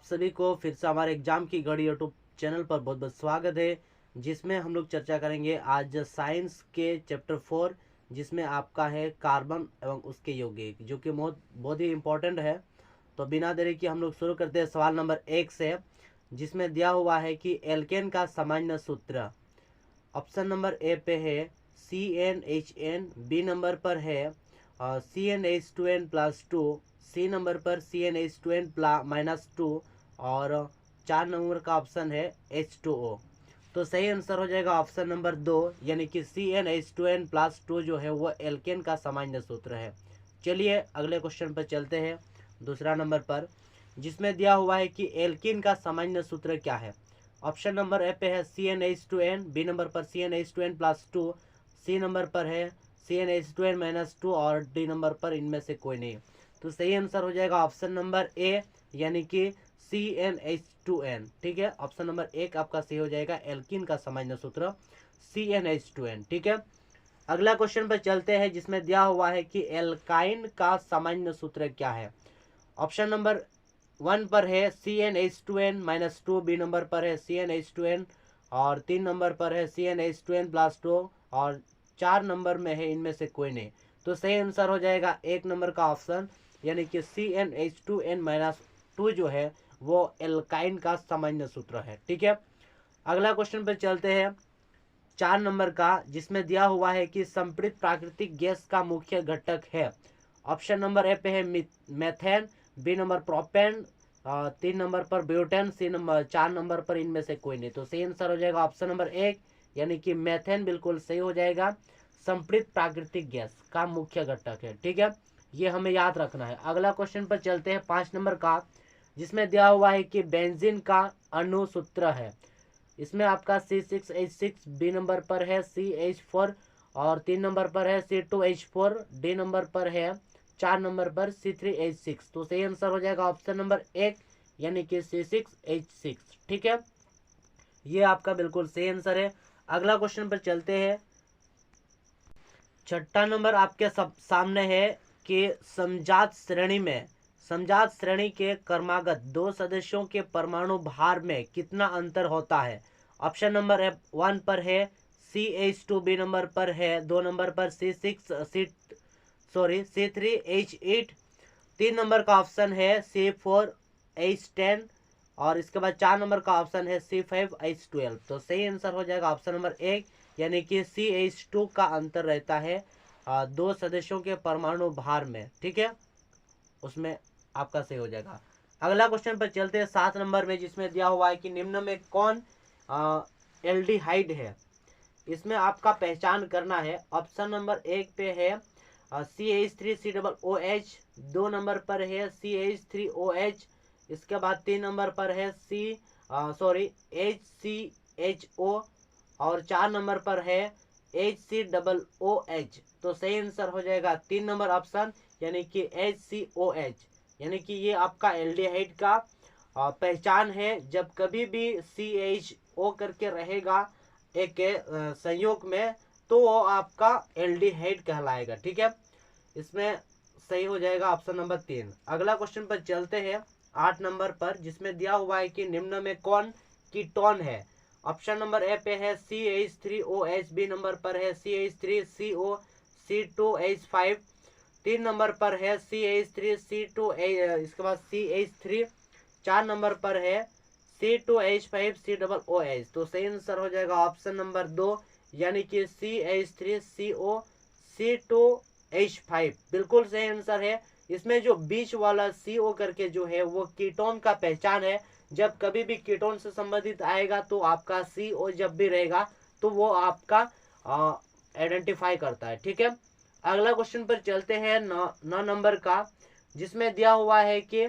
सभी को फिर से हमारे एग्जाम की घड़ी यूट्यूब चैनल पर बहुत बहुत स्वागत है, जिसमें हम लोग चर्चा करेंगे आज साइंस के चैप्टर 4, जिसमें आपका है कार्बन एवं उसके यौगिक, जो कि बहुत ही इम्पोर्टेंट है। तो बिना देरी के हम लोग शुरू करते हैं सवाल नंबर 1 से, जिसमें दिया हुआ है कि एल्केन का सामान्य सूत्र। ऑप्शन नंबर ए पे है CnHn, बी नंबर पर है CnH2n+2, सी नंबर पर CnH2n-2 और 4 नंबर का ऑप्शन है H2O। तो सही आंसर हो जाएगा ऑप्शन नंबर 2, यानी कि CnH2n+2 जो है वो एल्केन का सामान्य सूत्र है। चलिए अगले क्वेश्चन पर चलते हैं, दूसरा नंबर पर, जिसमें दिया हुआ है कि एल्कीन का सामान्य सूत्र क्या है। ऑप्शन नंबर ए पे है CnH2n, बी नंबर पर CnH2n+2, सी नंबर पर है CnH2n-2 और डी नंबर पर इनमें से कोई नहीं। तो सही आंसर हो जाएगा ऑप्शन नंबर ए, यानी कि CnH2n। ठीक है, ऑप्शन नंबर 1 आपका सही हो जाएगा, एल्कीन का सामान्य सूत्र CnH2n। ठीक है, अगला क्वेश्चन पर चलते हैं, जिसमें दिया हुआ है कि एल्काइन का सामान्य सूत्र क्या है। ऑप्शन नंबर 1 पर है CnH2n-2, बी नंबर पर है CnH2n और 3 नंबर पर है CnH2n+2 और 4 नंबर में है इनमें से कोई नहीं। तो सही आंसर हो जाएगा 1 नंबर का ऑप्शन, यानी कि CnH2n-2 जो है वो एल्काइन का सामान्य सूत्र है। ठीक है, अगला क्वेश्चन पर चलते हैं 4 नंबर का, जिसमें दिया हुआ है कि संपीड़ित प्राकृतिक गैस का मुख्य घटक है। ऑप्शन नंबर ए पे है methane, B number propane, 3 number पर ब्यूटेन, सी नंबर 4 नंबर पर इनमें से कोई नहीं। तो सही आंसर हो जाएगा ऑप्शन नंबर 1, यानी कि मेथेन बिल्कुल सही हो जाएगा, संपीड़ित प्राकृतिक गैस का मुख्य घटक है। ठीक है, ये हमें याद रखना है। अगला क्वेश्चन पर चलते हैं 5 नंबर का, जिसमें दिया हुआ है कि बेंजीन का अणुसूत्र है। इसमें आपका C6H6, बी नंबर पर है CH4 और 3 नंबर पर है C2H4, डी नंबर पर है 4 नंबर पर C3H6। तो सही आंसर हो जाएगा ऑप्शन नंबर 1, यानी कि C6H6। ठीक है, ये आपका बिल्कुल सही आंसर है। अगला क्वेश्चन पर चलते हैं, छठा नंबर आपके सामने है कि समजात श्रेणी के क्रमागत 2 सदस्यों के परमाणु भार में कितना अंतर होता है। ऑप्शन नंबर 1 पर है CH2, बी नंबर पर है 2 नंबर पर C3H8, 3 नंबर का ऑप्शन है C4H10 और इसके बाद 4 नंबर का ऑप्शन है C5H12। तो सही आंसर हो जाएगा ऑप्शन नंबर 1, यानी कि CH2 का अंतर रहता है 2 सदस्यों के परमाणु भार में। ठीक है, उसमें आपका सही हो जाएगा। अगला क्वेश्चन पर चलते हैं 7 नंबर में, जिसमें दिया हुआ है कि निम्न में कौन एल्डिहाइड है। इसमें आपका पहचान करना है। ऑप्शन नंबर 1 पे है CH3COOH, 2 नंबर पर है CH3OH, इसके बाद 3 नंबर पर है HCHO और 4 नंबर पर है HCOOH। तो सही आंसर हो जाएगा 3 नंबर ऑप्शन, यानी कि HCOH, यानी कि ये आपका एल्डिहाइड का पहचान है। जब कभी भी CHO करके रहेगा एक संयोग में, तो वो आपका एल्डिहाइड कहलाएगा। ठीक है, इसमें सही हो जाएगा ऑप्शन नंबर 3। अगला क्वेश्चन पर चलते हैं 8 नंबर पर, जिसमें दिया हुआ है कि निम्न में कौन कीटोन है। ऑप्शन नंबर ए पे है CH3OH, बी नंबर पर है CH3CO, C2H5, 3 नंबर पर है CH3C2, इसके बाद CH3, 4 नंबर पर है C2H5COOH। तो सही आंसर हो जाएगा ऑप्शन नंबर 2, यानी कि CH3CO C2H5 बिल्कुल सही आंसर है। इसमें जो बीच वाला CO करके जो है वो कीटोन का पहचान है। जब कभी भी कीटोन से संबंधित आएगा तो आपका CO जब भी रहेगा तो वो आपका आइडेंटिफाई करता है। ठीक है, अगला क्वेश्चन पर चलते हैं 9 नंबर का, जिसमें दिया हुआ है कि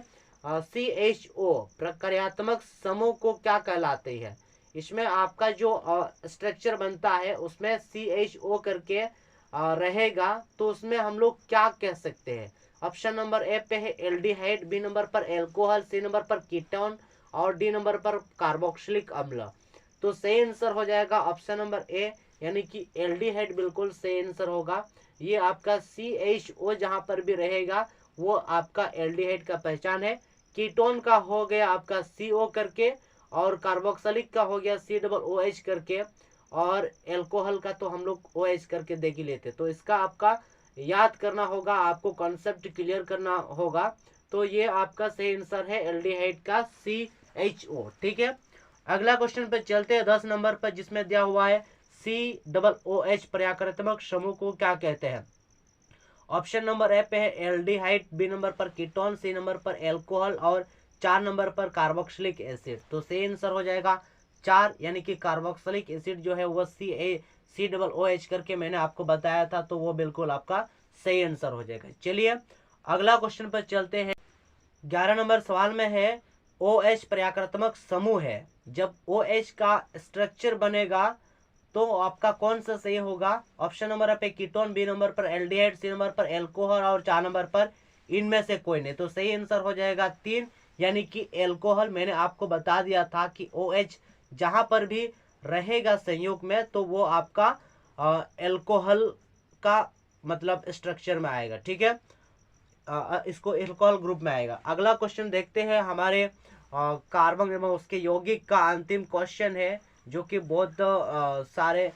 CHO प्रक्रियात्मक समूह को क्या कहलाते हैं। इसमें आपका जो स्ट्रक्चर बनता है उसमें CHO करके रहेगा, तो उसमें हम लोग क्या कह सकते हैं। ऑप्शन नंबर ए पे है एल्डिहाइड, बी नंबर पर एल्कोहल, सी नंबर पर कीटोन और डी नंबर पर कार्बोक्सिलिक अम्ल। तो सही आंसर हो जाएगा ऑप्शन नंबर ए, यानी कि एल्डिहाइड बिल्कुल सही आंसर होगा। ये आपका CHO जहां पर भी रहेगा वो आपका एल्डिहाइड का पहचान है, कीटोन का हो गया आपका CO करके, और कार्बोक्सिलिक का हो गया COOH करके, और एल्कोहल का तो हम लोग OH करके देख ही लेते। तो इसका आपका याद करना होगा, आपको कॉन्सेप्ट क्लियर करना होगा। तो ये आपका सही आंसर है एल्डिहाइड का CHO। ठीक है, अगला क्वेश्चन पे चलते हैं 10 नंबर पर, जिसमें दिया हुआ है COOH पर्याकृतात्मक समूह को क्या कहते हैं। ऑप्शन नंबर ए पे है एल्डिहाइड, बी नंबर पर कीटोन, सी नंबर पर एल्कोहल, और 4 नंबर पर कार्बोक्सिलिक एसिड। तो सही आंसर हो जाएगा 4, यानी कि कार्बोक्सिलिक एसिड जो है वो COOH करके मैंने आपको बताया था, तो वो बिल्कुल आपका सही आंसर हो जाएगा। चलिए अगला क्वेश्चन पर चलते हैं। 11 नंबर सवाल में है OH पर्याकृतात्मक समूह है, जब OH का स्ट्रक्चर बनेगा तो आपका कौन सा सही होगा। ऑप्शन नंबर पे कीटोन, बी नंबर पर एल्डिहाइड, सी नंबर पर एल्कोहल, और 4 नंबर पर इनमें से कोई नहीं। तो सही आंसर हो जाएगा 3, यानी कि एल्कोहल। मैंने आपको बता दिया था कि OH जहां पर भी रहेगा संयुग में तो वो आपका एल्कोहल का मतलब स्ट्रक्चर में आएगा। ठीक है, इसको एल्कोहल ग्रुप में आएगा। अगला क्वेश्चन देखते हैं, हमारे कार्बन एवं उसके यौगिक का अंतिम क्वेश्चन है, जो कि बहुत सारे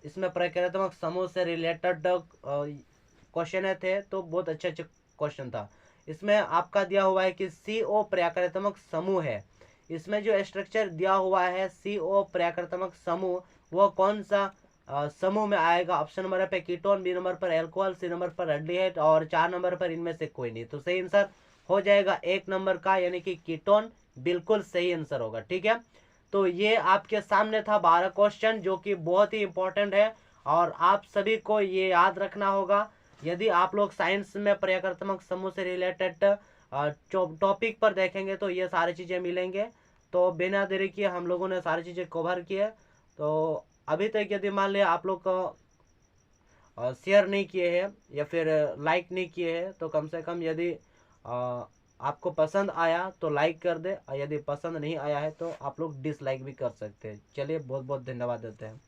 इसमें प्रक्रियात्मक समूह से रिलेटेड क्वेश्चन थे, तो बहुत अच्छे क्वेश्चन था। इसमें आपका दिया हुआ है कि CO प्रक्रियात्मक समूह है, इसमें जो स्ट्रक्चर दिया हुआ है CO प्रक्रियात्मक समूह, वो कौन सा समूह में आएगा। ऑप्शन नंबर पे कीटोन, बी नंबर पर एल्कोहल, सी नंबर पर एल्डिहाइड, और 4 नंबर पर इनमें से कोई नहीं। तो सही आंसर हो जाएगा 1 नंबर का, यानी कि कीटोन बिल्कुल सही आंसर होगा। ठीक है, तो ये आपके सामने था 12 क्वेश्चन, जो कि बहुत ही इंपॉर्टेंट है, और आप सभी को ये याद रखना होगा। यदि आप लोग साइंस में पर्याकृतात्मक समूह से रिलेटेड टॉपिक पर देखेंगे तो ये सारी चीज़ें मिलेंगे। तो बिना देरी किए हम लोगों ने सारी चीज़ें कवर की है। तो अभी तक यदि मान लिया आप लोग को शेयर नहीं किए हैं या फिर लाइक नहीं किए हैं, तो कम से कम यदि आपको पसंद आया तो लाइक कर दे, और यदि पसंद नहीं आया है तो आप लोग डिसलाइक भी कर सकते हैं। चलिए बहुत बहुत धन्यवाद देते हैं।